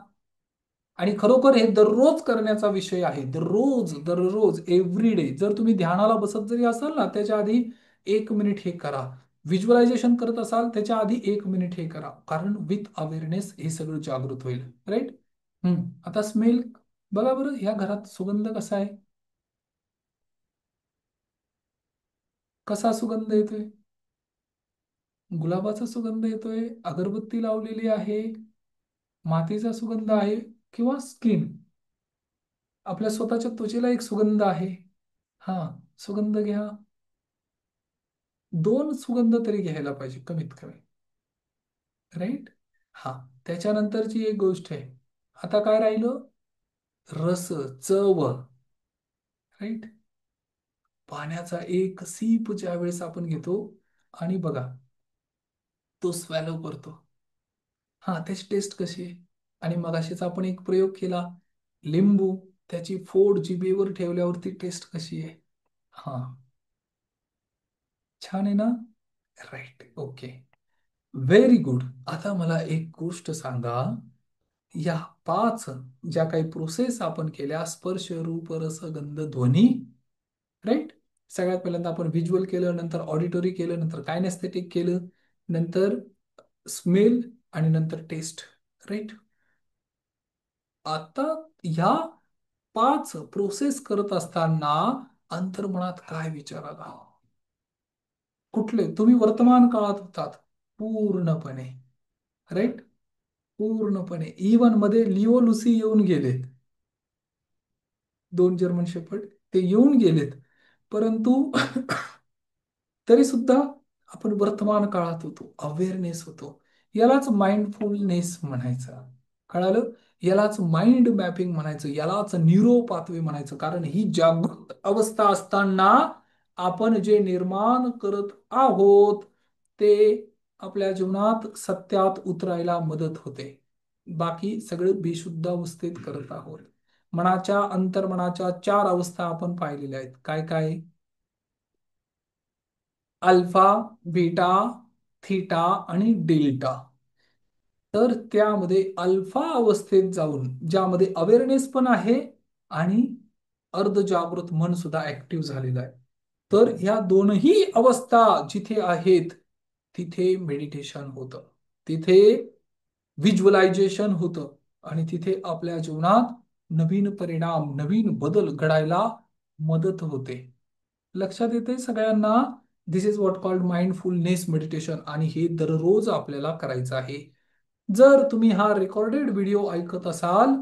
आणि खरोखर हे दररोज करण्याचा विषय आहे. दररोज, दररोज, एव्हरी डे. जर तुम्ही ध्यानाला बसत जरी असाल ना, त्याच्या आधी 1 मिनिट हे करा. व्हिज्युअलायझेशन करत असाल, त्याच्या आधी 1 मिनिट हे करा. कारण विथ अवेअरनेस हे सगळं जागृत होईल. राईट. आता स्मेल बघा बरं, ह्या घरात सुगंध कसा आहे? कसा सुगंध येतोय? गुलाबाचा सुगंध येतोय, अगरबत्ती लावलेली आहे, मातीचा सुगंध आहे, किंवा स्किन, आपल्या स्वतःच्या त्वचेला एक सुगंध आहे. हा, सुगंध घ्या. दोन सुगंध तरी घ्यायला पाहिजे कमीत कमी. राईट. हा, त्याच्यानंतरची एक गोष्ट आहे. आता काय राहिलं? रस, चव. राईट. पाण्याचा एक सीप ज्या वेळेस आपण घेतो, आणि बघा, तो स्वॅलो करतो, हा, त्याची टेस्ट कशी आहे? आणि मगाशीच आपण एक प्रयोग केला, लिंबू, त्याची फोड जिभेवर ठेवल्यावरती टेस्ट कशी आहे? हा, छान आहे ना? राईट. Okay, very good. आता मला एक गोष्ट सांगा. या पाच ज्या काही प्रोसेस आपण केल्या, स्पर्श, रूप, रस, गंध, ध्वनी. राईट. सगळ्यात पहिल्यांदा आपण व्हिज्युअल केलं, नंतर ऑडिटरी केलं, नंतर कायनेस्थेटिक केलं, नंतर स्मेल, आणि नंतर टेस्ट. राईट. आता ह्या पाच प्रोसेस करत असताना अंतर्मनात काय विचार आला? कुठले? तुम्ही वर्तमान काळात होतात पूर्णपणे. राईट. पूर्णपणे. इवन मध्ये लिओ लुसी येऊन गेलेत, दोन जर्मन शेफर्ड, ते येऊन गेलेत. परंतु तरी सुद्धा आपण वर्तमान काळात होतो, अवेअरनेस होतो. यालाच माइंडफुलनेस म्हणायचं. कळालं? यालाच माइंड मॅपिंग म्हणायचं, यालाच न्यूरो पाथवे म्हणायचं. कारण ही जागृत अवस्था असताना आपण जे निर्माण करत आहोत, ते आपल्या जीवनात सत्यात उतरायला मदत होते. बाकी सगळं बेशुद्ध अवस्थेत करत आहोत. मनाच्या, अंतर्मनाच्या चार अवस्था आपण पाहिलेल्या आहेत. काय काय? अल्फा, बीटा, थीटा आणि डेल्टा. तर त्यामध्ये अल्फा अवस्थेत जाऊन, ज्यामध्ये अवेअरनेस पण आहे आणि अर्धजागृत मन सुद्धा ऍक्टिव्ह झालेलं आहे. तर ह्या दोनही अवस्था जिथे आहेत तिथे मेडिटेशन होतं, तिथे व्हिज्युअलायझेशन होतं आणि तिथे आपल्या जीवनात नवीन परिणाम, नवीन बदल घडायला मदत होते. लक्षात येते सगळ्यांना? This is what called mindfulness meditation आणि हे दररोज आपल्याला करायचं आहे. जर तुम्ही हा रेकॉर्डेड व्हिडिओ ऐकत असाल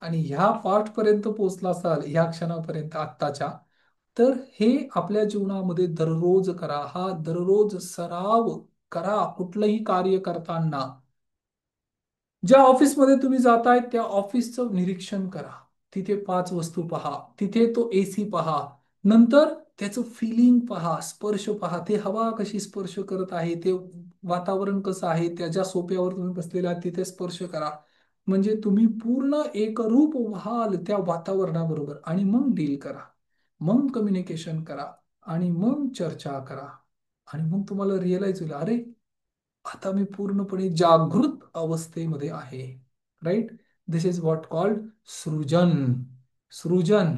आणि ह्या पार्ट पर्यंत पोहोचला असाल, ह्या क्षणापर्यंत आत्ताच्या, तर हे आपल्या जीवनामध्ये दररोज करा. हा दररोज सराव करा कुठलंही कार्य करताना. ज्या ऑफिसमध्ये तुम्ही जाताय त्या ऑफिसचं निरीक्षण करा. तिथे 5 वस्तू पहा, तिथे तो एसी पहा, नंतर त्याचं फिलिंग पहा, स्पर्श पहा, ते हवा कशी स्पर्श करत आहे, ते वातावरण कसं आहे, त्या ज्या सोफ्यावर तुम्ही बसलेला आहात तिथे स्पर्श करा. म्हणजे तुम्ही पूर्ण एकरूप व्हाल त्या वातावरणाबरोबर आणि मग डील करा, मग कम्युनिकेशन करा आणि मग चर्चा करा आणि मग तुम्हाला रिअलाइज होईल, अरे आता मी पूर्णपणे जागृत अवस्थेमध्ये आहे. Right? This is what called सृजन. सृजन,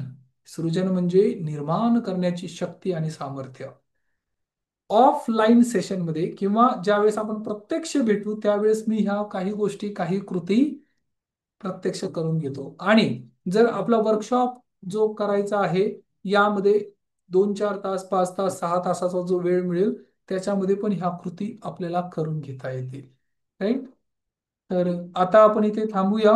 सृजन म्हणजे निर्माण करण्याची शक्ती आणि सामर्थ्य. ऑफलाईन सेशनमध्ये किंवा ज्यावेळेस आपण प्रत्यक्ष भेटू त्यावेळेस मी ह्या काही गोष्टी, काही कृती प्रत्यक्ष करून घेतो. आणि जर आपला वर्कशॉप जो करायचा आहे यामध्ये 2-4 तास, 5 तास, 6 तासाचा जो वेळ मिळेल त्याच्यामध्ये पण ह्या कृती आपल्याला करून घेता येतील. राईट? तर आता आपण इथे थांबूया.